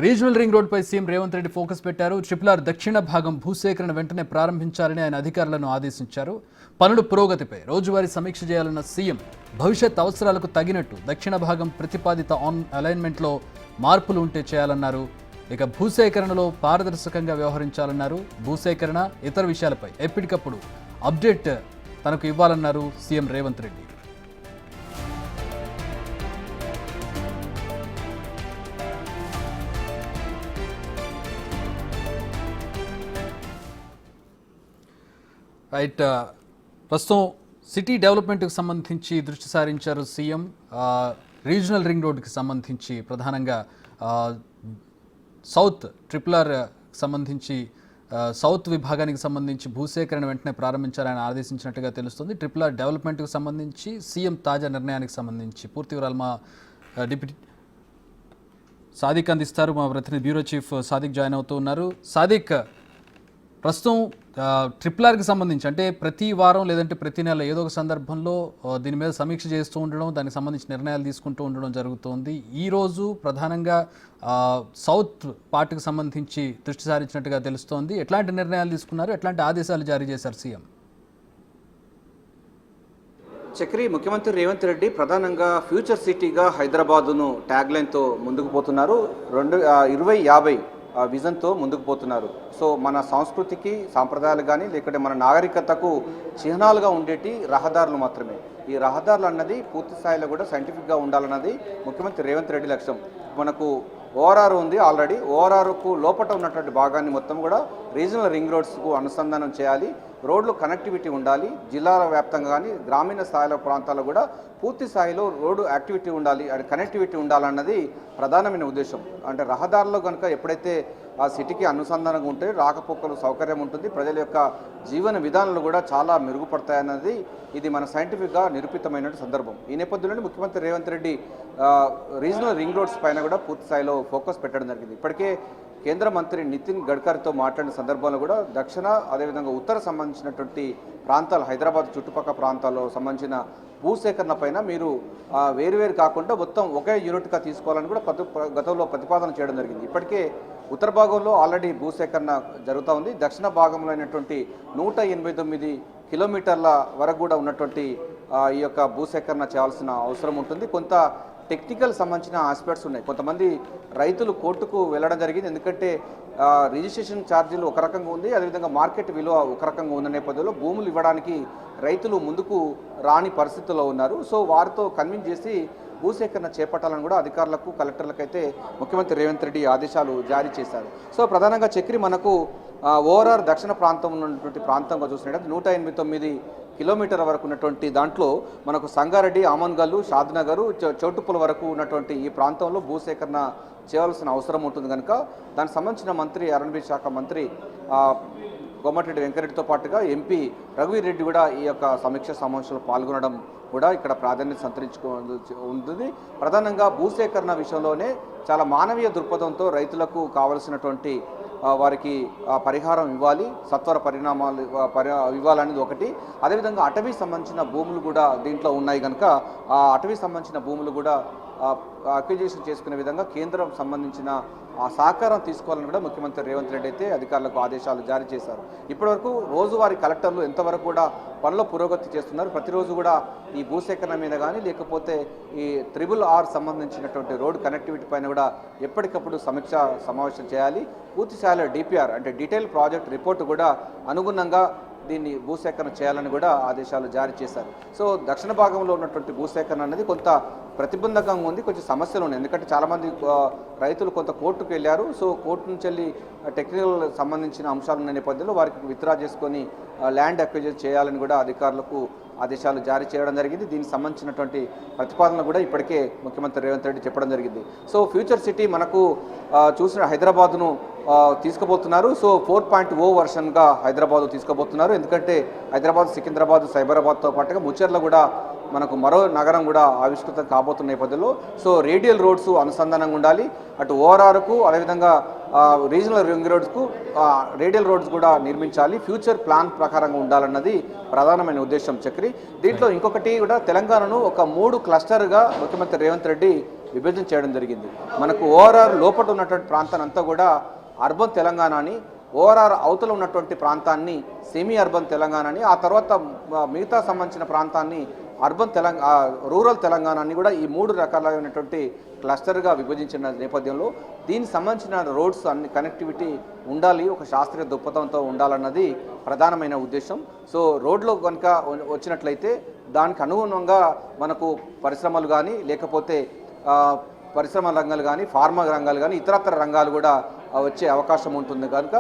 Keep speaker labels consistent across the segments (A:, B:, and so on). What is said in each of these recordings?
A: Regional ring రోడ్పై CM Revanth Reddy focus పెట్టారు. Triple దక్షిణ భాగం భూసేకరణ వెంటనే ప్రారంభించాలని ఆయన అధికారులను ఆదేశించారు. పనుల పురోగతిపై రోజువారీ సమీక్ష చేయాలన్న సీఎం భవిష్యత్ అవసరాలకు తగినట్టు దక్షిణ భాగం ప్రతిపాదిత అలైన్మెంట్లో మార్పులు ఉంటే చేయాలన్నారు. ఇక భూసేకరణలో పారదర్శకంగా వ్యవహరించాలన్నారు. భూసేకరణ ఇతర విషయాలపై ఎప్పటికప్పుడు అప్డేట్ తనకు ఇవ్వాలన్నారు సీఎం రేవంత్ రెడ్డి. రైట్, ప్రస్తుతం సిటీ డెవలప్మెంట్కి సంబంధించి దృష్టి సారించారు సీఎం. రీజనల్ రింగ్ రోడ్కి సంబంధించి ప్రధానంగా సౌత్ ట్రిపుల్ సంబంధించి సౌత్ విభాగానికి సంబంధించి భూసేకరణ వెంటనే ప్రారంభించాలని ఆదేశించినట్టుగా తెలుస్తుంది. ట్రిపుల్ డెవలప్మెంట్కి సంబంధించి సీఎం తాజా నిర్ణయానికి సంబంధించి పూర్తి వివరాలు మా డిప్యూటీ సాదిక్ అందిస్తారు. మా ప్రతినిధి బ్యూరో చీఫ్ సాదిక్ జాయిన్ అవుతూ ఉన్నారు. సాదిక్, ప్రస్తుతం ట్రిపుల్ఆర్కి సంబంధించి అంటే ప్రతి వారం లేదంటే ప్రతి నెల ఏదో ఒక సందర్భంలో దీని మీద సమీక్ష చేస్తూ ఉండడం, దానికి సంబంధించి నిర్ణయాలు తీసుకుంటూ ఉండడం జరుగుతోంది. ఈరోజు ప్రధానంగా సౌత్ పార్ట్కి సంబంధించి దృష్టి సారించినట్టుగా తెలుస్తోంది. ఎట్లాంటి నిర్ణయాలు తీసుకున్నారు, ఎట్లాంటి ఆదేశాలు జారీ చేశారు సీఎం?
B: చక్రి, ముఖ్యమంత్రి రేవంత్ రెడ్డి ప్రధానంగా ఫ్యూచర్ సిటీగా హైదరాబాదును ట్యాగ్లైన్తో ముందుకు పోతున్నారు. 2050 విజన్తో ముందుకు పోతున్నారు. సో మన సంస్కృతికి సాంప్రదాయాలు కానీ లేకుంటే మన నాగరికతకు చిహ్నాలుగా ఉండేటి రహదారులు మాత్రమే. ఈ రహదారులు అన్నది పూర్తి స్థాయిలో కూడా సైంటిఫిక్గా ఉండాలన్నది ముఖ్యమంత్రి రేవంత్ రెడ్డి లక్ష్యం. మనకు ఓఆర్ఆర్ ఉంది ఆల్రెడీ. ఓఆర్ఆర్కు లోపల ఉన్నటువంటి భాగాన్ని మొత్తం కూడా రీజనల్ రింగ్ రోడ్స్కు అనుసంధానం చేయాలి. రోడ్లు కనెక్టివిటీ ఉండాలి. జిల్లాల వ్యాప్తంగా కానీ గ్రామీణ స్థాయిలో ప్రాంతాల్లో కూడా పూర్తి స్థాయిలో రోడ్డు యాక్టివిటీ ఉండాలి, అది కనెక్టివిటీ ఉండాలన్నది ప్రధానమైన ఉద్దేశం. అంటే రహదారుల్లో కనుక ఎప్పుడైతే ఆ సిటీకి అనుసంధానంగా ఉంటే రాకపోకలు సౌకర్యం ఉంటుంది, ప్రజల యొక్క జీవన విధానాలు కూడా చాలా మెరుగుపడతాయన్నది ఇది మన సైంటిఫిక్గా నిరూపితమైన సందర్భం. ఈ నేపథ్యంలోనే ముఖ్యమంత్రి Revanth Reddy regional ring roads పైన కూడా పూర్తి స్థాయిలో ఫోకస్ పెట్టడం జరిగింది. ఇప్పటికే కేంద్ర మంత్రి నితిన్ గడ్కరీతో మాట్లాడిన సందర్భంలో కూడా దక్షిణ అదేవిధంగా ఉత్తర సంబంధించినటువంటి ప్రాంతాలు, హైదరాబాద్ చుట్టుపక్కల ప్రాంతాల్లో సంబంధించిన భూసేకరణ పైన మీరు వేరువేరు కాకుండా మొత్తం ఒకే యూనిట్గా తీసుకోవాలని కూడా గతంలో ప్రతిపాదన చేయడం జరిగింది. ఇప్పటికే ఉత్తర భాగంలో ఆల్రెడీ భూసేకరణ జరుగుతూ ఉంది. దక్షిణ భాగంలో అయినటువంటి 189 కిలోమీటర్ల వరకు కూడా ఉన్నటువంటి ఈ యొక్క భూసేకరణ చేయాల్సిన అవసరం ఉంటుంది. కొంత టెక్నికల్ సంబంధించిన ఆస్పెక్ట్స్ ఉన్నాయి. కొంతమంది రైతులు కోర్టుకు వెళ్ళడం జరిగింది. ఎందుకంటే రిజిస్ట్రేషన్ ఛార్జీలు ఒక రకంగా ఉంది, అదేవిధంగా మార్కెట్ విలువ ఒక రకంగా ఉన్న నేపథ్యంలో భూములు ఇవ్వడానికి రైతులు ముందుకు రాని పరిస్థితుల్లో ఉన్నారు. సో వారితో కన్విన్స్ చేసి భూసేకరణ చేపట్టాలని కూడా అధికారులకు, కలెక్టర్లకు అయితే ముఖ్యమంత్రి రేవంత్ రెడ్డి ఆదేశాలు జారీ చేశారు. సో ప్రధానంగా చక్రి మనకు ఓఆర్ఆర్ దక్షిణ ప్రాంతం ఉన్నటువంటి ప్రాంతంగా చూసినట్టు 189 కిలోమీటర్ల వరకు ఉన్నటువంటి దాంట్లో మనకు సంగారెడ్డి, ఆమన్గల్లు, షాద్నగరు, చౌటుప్పల వరకు ఉన్నటువంటి ఈ ప్రాంతంలో భూసేకరణ చేయాల్సిన అవసరం ఉంటుంది. కనుక దానికి సంబంధించిన మంత్రి అరణ్య శాఖ మంత్రి కోమటిరెడ్డి వెంకరెడ్డితో పాటుగా ఎంపీ రఘువీర్ రెడ్డి కూడా ఈ యొక్క సమీక్ష సమావేశంలో పాల్గొనడం కూడా ఇక్కడ ప్రాధాన్యత ఉంటుంది. ప్రధానంగా భూసేకరణ విషయంలోనే చాలా మానవీయ దృక్పథంతో రైతులకు కావలసినటువంటి వారికి పరిహారం ఇవ్వాలి, సత్వర పరిణామాలు ఇవ్వాలనేది ఒకటి. అదేవిధంగా అటవీ సంబంధించిన భూములు కూడా దీంట్లో ఉన్నాయి కనుక ఆ అటవీ సంబంధించిన భూములు కూడా అక్విజిషన్ చేసుకునే విధంగా కేంద్రం సంబంధించిన ఆ సహకారం తీసుకోవాలని కూడా ముఖ్యమంత్రి రేవంత్ రెడ్డి అయితే అధికారులకు ఆదేశాలు జారీ చేశారు. ఇప్పటివరకు రోజువారీ కలెక్టర్లు ఎంతవరకు కూడా పనుల పురోగతి చేస్తున్నారు, ప్రతిరోజు కూడా ఈ భూసేకరణ మీద కానీ లేకపోతే ఈ RRR సంబంధించినటువంటి రోడ్ కనెక్టివిటీ పైన కూడా ఎప్పటికప్పుడు సమీక్ష సమావేశం చేయాలి. పూర్తి స్థాయిలో DPR అంటే డీటెయిల్ ప్రాజెక్ట్ రిపోర్టు కూడా అనుగుణంగా దీన్ని భూసేకరణ చేయాలని కూడా ఆదేశాలు జారీ చేశారు. సో దక్షిణ భాగంలో ఉన్నటువంటి భూసేకరణ అనేది కొంత ప్రతిబంధకంగా ఉంది, కొంచెం సమస్యలు ఉన్నాయి. ఎందుకంటే చాలామంది రైతులు కొంత కోర్టుకు వెళ్ళారు. సో కోర్టు నుంచి వెళ్ళి టెక్నికల్ సంబంధించిన అంశాలు ఉన్న నేపథ్యంలో వారికి విత్డ్రా చేసుకొని ల్యాండ్ అక్విజిషన్ చేయాలని కూడా అధికారులకు ఆదేశాలు జారీ చేయడం జరిగింది. దీనికి సంబంధించినటువంటి ప్రతిపాదన కూడా ఇప్పటికే ముఖ్యమంత్రి రేవంత్ రెడ్డి చెప్పడం జరిగింది. సో ఫ్యూచర్ సిటీ మనకు చూసిన హైదరాబాద్ను తీసుకుపోతున్నారు. సో 4.0 వర్షన్గా హైదరాబాద్ తీసుకుపోతున్నారు. ఎందుకంటే హైదరాబాద్, సికింద్రాబాద్, సైబరాబాద్తో పాటుగా ముచ్చర్ల కూడా మనకు మరో నగరం కూడా ఆవిష్కృతం కాబోతున్న నేపథ్యంలో సో రేడియల్ రోడ్స్ అనుసంధానంగా ఉండాలి. అటు ఓఆర్ఆర్కు అదేవిధంగా రీజనల్ రింగ్ రోడ్స్కు రేడియల్ రోడ్స్ కూడా నిర్మించాలి. ఫ్యూచర్ ప్లాన్ ప్రకారంగా ఉండాలన్నది ప్రధానమైన ఉద్దేశం చక్రి. దీంట్లో ఇంకొకటి కూడా తెలంగాణను ఒక 3 క్లస్టర్గా ముఖ్యమంత్రి రేవంత్ రెడ్డి విభజన చేయడం జరిగింది. మనకు ఓఆర్ఆర్ లోపల ఉన్నటువంటి ప్రాంతాన్ని అంతా కూడా అర్బన్ తెలంగాణని, ఓఆర్ఆర్ అవతల ఉన్నటువంటి ప్రాంతాన్ని సెమీ అర్బన్ తెలంగాణని, ఆ తర్వాత మిగతా సంబంధించిన ప్రాంతాన్ని రూరల్ తెలంగాణని కూడా ఈ 3 రకాలైనటువంటి క్లస్టర్గా విభజించిన నేపథ్యంలో దీనికి సంబంధించిన రోడ్స్ అన్ని కనెక్టివిటీ ఉండాలి, ఒక శాస్త్రీయ దృక్పథంతో ఉండాలన్నది ప్రధానమైన ఉద్దేశం. సో రోడ్లో కనుక వచ్చినట్లయితే దానికి అనుగుణంగా మనకు పరిశ్రమలు కానీ, లేకపోతే పరిశ్రమ రంగాలు కానీ, ఫార్మా రంగాలు కానీ, ఇతరత్ర రంగాలు కూడా వచ్చే అవకాశం ఉంటుంది కనుక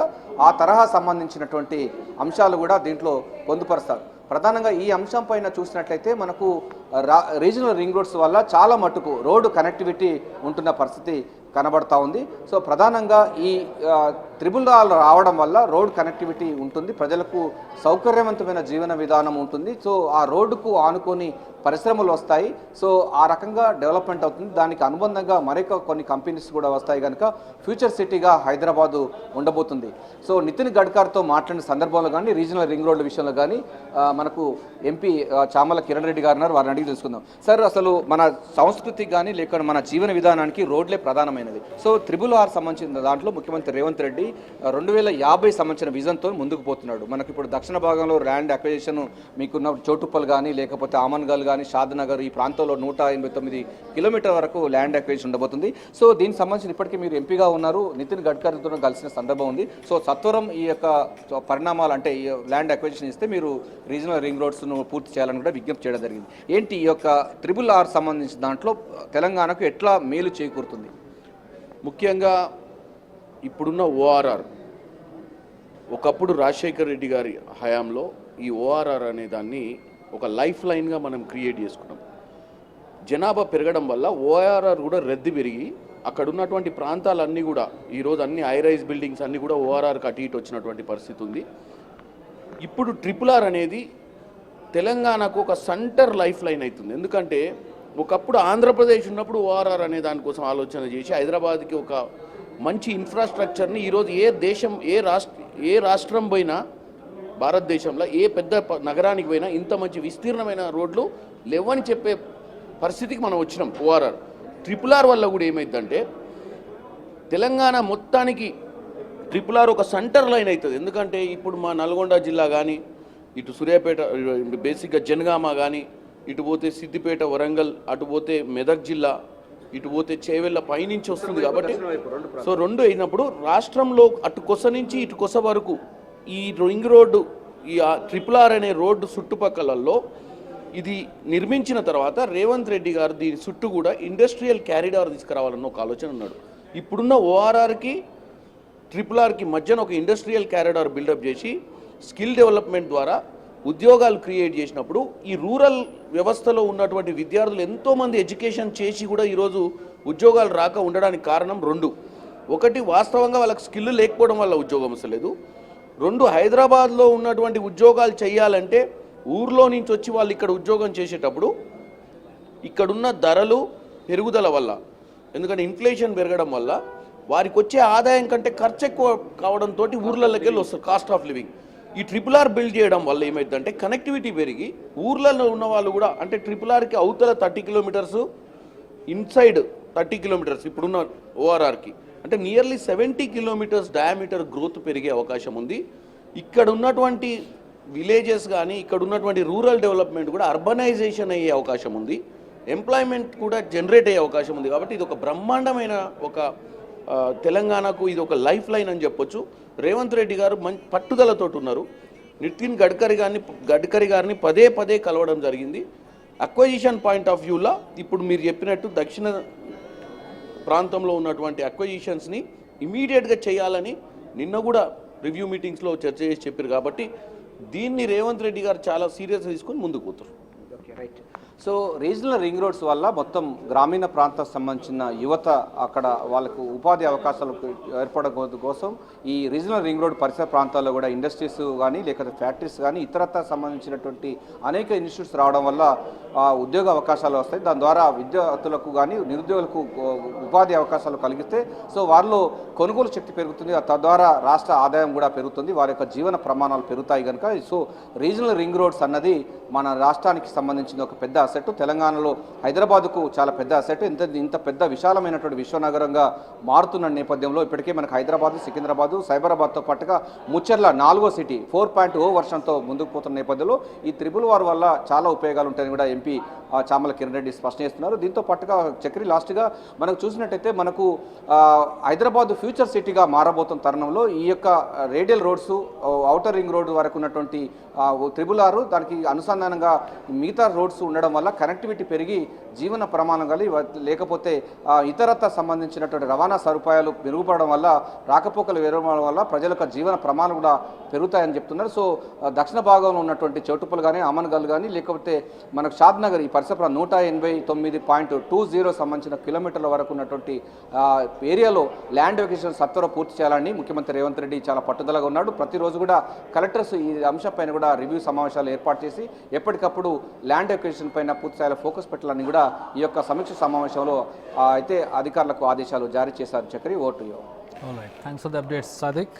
B: ఆ తరహా సంబంధించినటువంటి అంశాలు కూడా దీంట్లో పొందుపరుస్తారు. ప్రధానంగా ఈ అంశం పైన చూసినట్లయితే మనకు రీజనల్ రింగ్ రోడ్స్ వల్ల చాలా మటుకు రోడ్డు కనెక్టివిటీ ఉంటున్న పరిస్థితి కనబడతా ఉంది. సో ప్రధానంగా ఈ త్రిబుల్ రావడం వల్ల రోడ్ కనెక్టివిటీ ఉంటుంది, ప్రజలకు సౌకర్యవంతమైన జీవన విధానం ఉంటుంది. సో ఆ రోడ్డుకు ఆనుకొని పరిశ్రమలు వస్తాయి. సో ఆ రకంగా డెవలప్మెంట్ అవుతుంది. దానికి అనుబంధంగా కొన్ని కంపెనీస్ కూడా వస్తాయి కనుక ఫ్యూచర్ సిటీగా హైదరాబాదు ఉండబోతుంది. సో నితిన్ గడ్కర్తో మాట్లాడిన సందర్భంలో కానీ, రీజనల్ రింగ్ రోడ్ల విషయంలో కానీ మనకు ఎంపీ చామల కిరణ్ రెడ్డి గారు ఉన్నారు, వారిని అడిగి తెలుసుకుందాం. సార్, అసలు మన సంస్కృతికి కానీ లేక మన జీవన విధానానికి రోడ్లే ప్రధానమైనది. సో RRR సంబంధించిన దాంట్లో ముఖ్యమంత్రి రేవంత్ రెడ్డి 2050 సంబంధించిన విజన్తో ముందుకు పోతున్నాడు. మనకి ఇప్పుడు దక్షిణ భాగంలో ల్యాండ్ అక్విజిషన్ మీకున్న చోటుప్పల్ కానీ, లేకపోతే ఆమన్గల్ కానీ, షాద్నగర్ ఈ ప్రాంతంలో 189 కిలోమీటర్ వరకు ల్యాండ్ అక్విజిషన్ ఉండబోతుంది. సో దీనికి సంబంధించిన ఇప్పటికీ మీరు ఎంపీగా ఉన్నారు, నితిన్ గడ్కరీతో కలిసిన సందర్భం ఉంది. సో సత్వరం ఈ యొక్క పరిణామాలు అంటే ఈ ల్యాండ్ అక్విజిషన్ ఇస్తే మీరు రీజనల్ రింగ్ రోడ్స్ను పూర్తి చేయాలని కూడా విజ్ఞప్తి చేయడం జరిగింది. ఏంటి ఈ యొక్క RRR సంబంధించిన దాంట్లో తెలంగాణకు ఎట్లా మేలు చేకూరుతుంది?
C: ముఖ్యంగా ఇప్పుడున్న ఓఆర్ఆర్ ఒకప్పుడు రాజశేఖర్ రెడ్డి గారి హయాంలో ఈ ఓఆర్ఆర్ అనే దాన్ని ఒక లైఫ్ లైన్గా మనం క్రియేట్ చేసుకున్నాం. జనాభా పెరగడం వల్ల ఓఆర్ఆర్ కూడా రద్దీ పెరిగి అక్కడ ఉన్నటువంటి ప్రాంతాలన్నీ కూడా ఈరోజు అన్ని హైరైజ్ బిల్డింగ్స్ అన్నీ కూడా ఓఆర్ఆర్కి అటు ఇటు వచ్చినటువంటి పరిస్థితి ఉంది. ఇప్పుడు RRR అనేది తెలంగాణకు ఒక సెంటర్ లైఫ్ లైన్ అవుతుంది. ఎందుకంటే ఒకప్పుడు ఆంధ్రప్రదేశ్ ఉన్నప్పుడు ఓఆర్ఆర్ అనే దానికోసం ఆలోచన చేసి హైదరాబాద్కి ఒక మంచి ఇన్ఫ్రాస్ట్రక్చర్ని ఈరోజు ఏ రాష్ట్రం పోయినా భారతదేశంలో ఏ పెద్ద నగరానికి పోయినా ఇంత మంచి విస్తీర్ణమైన రోడ్లు లేవని చెప్పే పరిస్థితికి మనం వచ్చినాం. RRR వల్ల కూడా ఏమైందంటే తెలంగాణ మొత్తానికి RRR ఒక సెంటర్ లైన్ అవుతుంది. ఎందుకంటే ఇప్పుడు మా నల్గొండ జిల్లా కానీ, ఇటు సూర్యాపేట బేసిక్గా జనగామ కానీ, ఇటు పోతే సిద్దిపేట, వరంగల్, అటు పోతే మెదక్ జిల్లా, ఇటు పోతే చేవెళ్ళ పైనుంచి వస్తుంది. కాబట్టి సో రెండు అయినప్పుడు రాష్ట్రంలో అటు కొస నుంచి ఇటు కొస వరకు ఈ రింగ్ రోడ్డు, ఈ RRR అనే రోడ్డు చుట్టుపక్కలలో ఇది నిర్మించిన తర్వాత రేవంత్ రెడ్డి గారు దీని చుట్టూ కూడా ఇండస్ట్రియల్ క్యారిడార్ తీసుకురావాలన్న ఒక ఆలోచన ఉన్నాడు. ఇప్పుడున్న ఓఆర్ఆర్కి RRRకి మధ్యన ఒక ఇండస్ట్రియల్ క్యారిడార్ బిల్డప్ చేసి స్కిల్ డెవలప్మెంట్ ద్వారా ఉద్యోగాలు క్రియేట్ చేసినప్పుడు ఈ రూరల్ వ్యవస్థలో ఉన్నటువంటి విద్యార్థులు ఎంతోమంది ఎడ్యుకేషన్ చేసి కూడా ఈరోజు ఉద్యోగాలు రాక ఉండడానికి కారణం 2. ఒకటి, వాస్తవంగా వాళ్ళకి స్కిల్ లేకపోవడం వల్ల ఉద్యోగం వస్తలేదు. 2, హైదరాబాద్లో ఉన్నటువంటి ఉద్యోగాలు చేయాలంటే ఊర్లో నుంచి వచ్చి వాళ్ళు ఇక్కడ ఉద్యోగం చేసేటప్పుడు ఇక్కడున్న ధరలు పెరుగుదల వల్ల, ఎందుకంటే ఇన్ఫ్లేషన్ పెరగడం వల్ల వారికి వచ్చే ఆదాయం కంటే ఖర్చు ఎక్కువ కావడంతో ఊర్లలోకి వెళ్ళి వస్తారు, కాస్ట్ ఆఫ్ లివింగ్. ఈ RRR బిల్డ్ చేయడం వల్ల ఏమైందంటే కనెక్టివిటీ పెరిగి ఊర్లలో ఉన్న వాళ్ళు కూడా, అంటే RRRకి అవతల 30 కిలోమీటర్స్, ఇన్సైడ్ 30 కిలోమీటర్స్ ఇప్పుడున్న ఓఆర్ఆర్కి, అంటే నియర్లీ 70 కిలోమీటర్స్ డయామీటర్ గ్రోత్ పెరిగే అవకాశం ఉంది. ఇక్కడ ఉన్నటువంటి విలేజెస్ కానీ, ఇక్కడ ఉన్నటువంటి రూరల్ డెవలప్మెంట్ కూడా అర్బనైజేషన్ అయ్యే అవకాశం ఉంది, ఎంప్లాయ్మెంట్ కూడా జనరేట్ అయ్యే అవకాశం ఉంది. కాబట్టి ఇది ఒక బ్రహ్మాండమైన ఒక తెలంగాణకు ఇది ఒక లైఫ్ లైన్ అని చెప్పొచ్చు. రేవంత్ రెడ్డి గారు మంచి పట్టుదలతో ఉన్నారు. నితిన్ గడ్కరీ గారిని పదే పదే కలవడం జరిగింది. అక్వజిషన్ పాయింట్ ఆఫ్ వ్యూలో ఇప్పుడు మీరు చెప్పినట్టు దక్షిణ ప్రాంతంలో ఉన్నటువంటి అక్వజిషన్స్ని ఇమీడియట్గా చేయాలని నిన్న కూడా రివ్యూ మీటింగ్స్లో చర్చ చేసి చెప్పారు. కాబట్టి దీన్ని రేవంత్ రెడ్డి గారు చాలా సీరియస్గా తీసుకొని ముందుకు పోతారు.
B: Okay, right. So regional ring roads వల్ల మొత్తం గ్రామీణ ప్రాంతాలకు సంబంధించిన యువత అక్కడ వాళ్ళకు ఉపాధి అవకాశాలు ఏర్పడడం కోసం ఈ రీజనల్ రింగ్ రోడ్ పరిసర ప్రాంతాల్లో కూడా ఇండస్ట్రీస్ కానీ, లేకపోతే ఫ్యాక్టరీస్ కానీ, ఇతరత్ర సంబంధించినటువంటి అనేక ఇన్స్టిట్యూట్స్ రావడం వల్ల ఉద్యోగ అవకాశాలు వస్తాయి. దాని ద్వారా విద్యార్థులకు కానీ నిరుద్యోగులకు ఉపాధి అవకాశాలు కలిగిస్తే సో వారిలో కొనుగోలు శక్తి పెరుగుతుంది. తద్వారా రాష్ట్ర ఆదాయం కూడా పెరుగుతుంది, వారి యొక్క జీవన ప్రమాణాలు పెరుగుతాయి కనుక సో రీజనల్ రింగ్ రోడ్స్ అన్నది మన రాష్ట్రానికి సంబంధించిన ఒక పెద్ద అసెట్. తెలంగాణలో హైదరాబాద్కు చాలా పెద్ద అసెట్. ఇంత పెద్ద విశాలమైనటువంటి విశ్వనగరంగా మారుతున్న నేపథ్యంలో ఇప్పటికే మనకు హైదరాబాద్, సికింద్రాబాద్, సైబరాబాద్తో పాటుగా ముచ్చర్ల 4వ సిటీ 4.0 వర్షన్తో ముందుకు పోతున్న నేపథ్యంలో ఈ R వల్ల చాలా ఉపయోగాలు ఉంటాయని కూడా ఎంపీ చామల కిరణ్ రెడ్డి స్పష్టం చేస్తున్నారు. దీంతో పాటుగా చక్రి లాస్ట్గా మనకు చూసినట్టయితే మనకు హైదరాబాద్ ఫ్యూచర్ సిటీగా మారబోతున్న తరుణంలో ఈ యొక్క radial roads, outer ring road వరకు ఉన్నటువంటి R దానికి అనుసంధానంగా మిగతా రోడ్స్ ఉండడం వల్ల కనెక్టివిటీ పెరిగి జీవన ప్రమాణం కలిగి, లేకపోతే ఇతరత్ర సంబంధించినటువంటి రవాణా సదుపాయాలు మెరుగుపడడం వల్ల, రాకపోకలు పెరగడం వల్ల ప్రజల యొక్క జీవన ప్రమాణం కూడా పెరుగుతాయని చెప్తున్నారు. సో దక్షిణ భాగంలో ఉన్నటువంటి చౌటుప్పల్ కానీ, అమన్గల్ కానీ, లేకపోతే మనకు షాద్ నగర్ ఈ పరిసర 189.20 సంబంధించిన కిలోమీటర్ల వరకు ఉన్నటువంటి ఏరియాలో ల్యాండ్ ఎక్విజిషన్ సత్వరం పూర్తి చేయాలని ముఖ్యమంత్రి రేవంత్ రెడ్డి చాలా పట్టుదలగా ఉన్నాడు. ప్రతిరోజు కూడా కలెక్టర్స్ ఈ అంశంపైన కూడా రివ్యూ సమావేశాలు ఏర్పాటు చేసి ఎప్పటికప్పుడు ల్యాండ్ ఎక్విజిషన్ పైన పూర్తి స్థాయిలో ఫోకస్ పెట్టాలని కూడా ఈ యొక్క సమీక్ష సమావేశంలో అయితే అధికారులకు ఆదేశాలు జారీ చేశారు. Chakri, vote.
A: All right, thanks for the updates Sadiq.